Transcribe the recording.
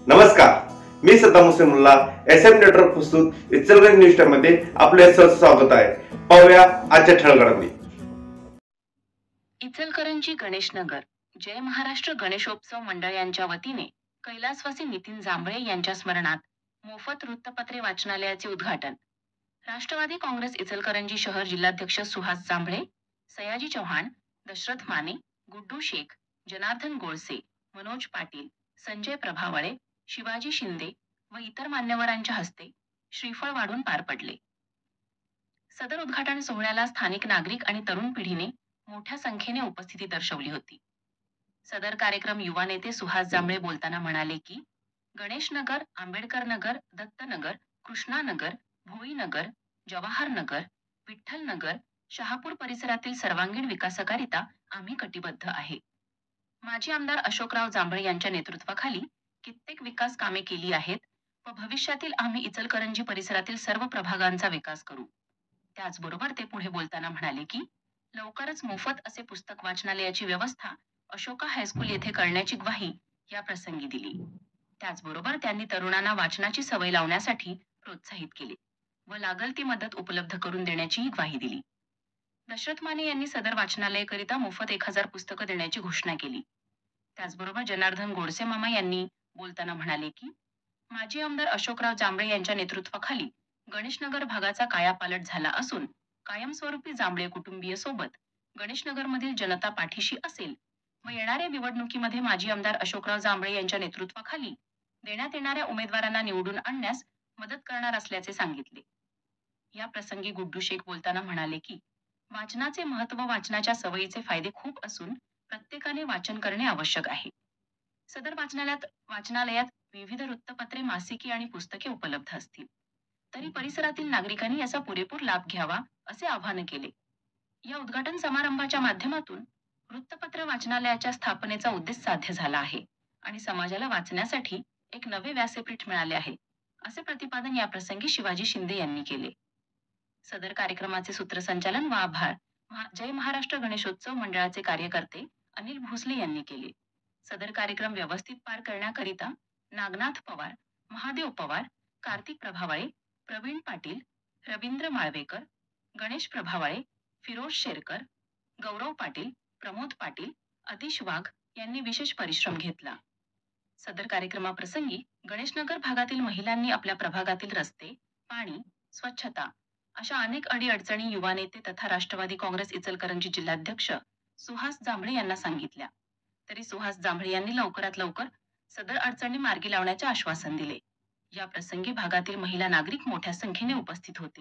नमस्कार, मी Saddam Hussain Mulla. SM network प्रस्तुत Ichalkaranji news time मध्ये आपले सहर्ष स्वागत आहे. पाहूया आजच्या ठळक घडामोडी. इचलकरंजी गणेशनगर जय महाराष्ट्र गणेशोत्सव मंडळ यांच्या वतीने कैलासवासी नितीन जांभळे यांच्या स्मरणात मोफत वृत्तपत्रे वाचनालयाचे उद्घाटन. राष्ट्रवादी काँग्रेस इचलकरंजी शहर जिल्हाध्यक्ष सुहास जांभळे, सयाजी चव्हाण, दशरथ माने, गुड्डू शेख, जनार्दन गोळसे, मनोज पाटील, संजय प्रभावळे, शिवाजी शिंदे व इतर मान्यवरांच्या हस्ते श्रीफळ वाढून पार पडले. सदर उद्घाटन सोहळ्याला स्थानिक नागरिक आणि तरुण पिढीने मोठ्या संख्येने उपस्थिती दर्शवली होती. सदर कार्यक्रम युवा नेते सुहास जांभळे बोलताना म्हणाले की गणेशनगर, आंबेडकर नगर, दत्तनगर, कृष्णानगर, भोईनगर, जवाहर नगर, विठ्ठल नगर, शहापूर परिसरातील सर्वांगीण विकासाकरिता आम्ही कटिबद्ध आहे. माजी आमदार अशोकराव जांभळे यांच्या नेतृत्वाखाली कित्येक विकास कामे केली आहेत व भविष्यातील आम्ही इचलकरंजी परिसरातील सर्व प्रभागांचा विकास करू. त्याचबरोबर ते पुढे बोलताना म्हणाले की लवकरच मोफत असे पुस्तक वाचनालयाची व्यवस्था अशोका हायस्कूल येथे करण्याची ग्वाही या प्रसंगी दिली. त्याचबरोबर त्यांनी तरुणांना वाचनाची सवय लावण्यासाठी प्रोत्साहित केले व लागल ती मदत उपलब्ध करून देण्याचीही ग्वाही दिली. दशरथ माने यांनी सदर वाचनालयाकरिता मोफत 1000 पुस्तकं देण्याची घोषणा केली. त्याचबरोबर जनार्दन गोळसे मामा यांनी बोलताना म्हणाले की माजी आमदार अशोकराव जांभळे यांच्या नेतृत्वाखाली गणेशनगर भागाचा कायापालट झाला असून कायमस्वरूपी जांभळे कुटुंबीय सोबत गणेशनगरमधील जनता पाठीशी असेल व येणाऱ्या निवडणुकीमध्ये माजी आमदार अशोकराव जांभळे यांच्या नेतृत्वाखाली देण्यात येणाऱ्या उमेदवारांना निवडून आणण्यास मदत करणार असल्याचे सांगितले. या प्रसंगी गुड्डू शेख बोलताना म्हणाले की वाचनाचे महत्त्व, वाचनाच्या सवयीचे फायदे खूप असून प्रत्येकाने वाचन करणे आवश्यक आहे. सदर वाचनालयात विविध वृत्तपत्रे, मासिके आणि पुस्तके उपलब्ध असतील तरी परिसरातील नागरिकांनी याचा पुरेपूर लाभ घ्यावा असे आवाहन केले. या उद्घाटन समारंभाच्या माध्यमातून वृत्तपत्र वाचनालयाच्या स्थापनेचा उद्देश साध्य झाला आहे आणि समाजाला वाचण्यासाठी एक नवे व्यासपीठ मिळाले आहे असे प्रतिपादन या प्रसंगी शिवाजी शिंदे यांनी केले. सदर कार्यक्रमाचे सूत्रसंचालन व आभार जय महाराष्ट्र गणेशोत्सव मंडळाचे कार्यकर्ते अनिल भोसले यांनी केले. सदर कार्यक्रम व्यवस्थित पार करण्याकरिता नागनाथ पवार, महादेव पवार, कार्तिक प्रभावळे, प्रवीण पाटील, रवींद्र माळवेकर, गणेश प्रभावळे, फिरोज शेरकर, गौरव पाटील, प्रमोद पाटील, अतिश वाघ यांनी विशेष परिश्रम घेतला. सदर कार्यक्रमाप्रसंगी गणेशनगर भागातील महिलांनी आपल्या प्रभागातील रस्ते, पाणी, स्वच्छता अशा अनेक अडीअडचणी युवा नेते तथा राष्ट्रवादी काँग्रेस इचलकरंजी जिल्हाध्यक्ष सुहास जांभळे यांना सांगितल्या. तरी सुहास जांभळे यांनी लवकरात लवकर सदर अडचणी मार्गी लावण्याचे आश्वासन दिले. या प्रसंगी भागातील महिला नागरिक मोठ्या संख्येने उपस्थित होते.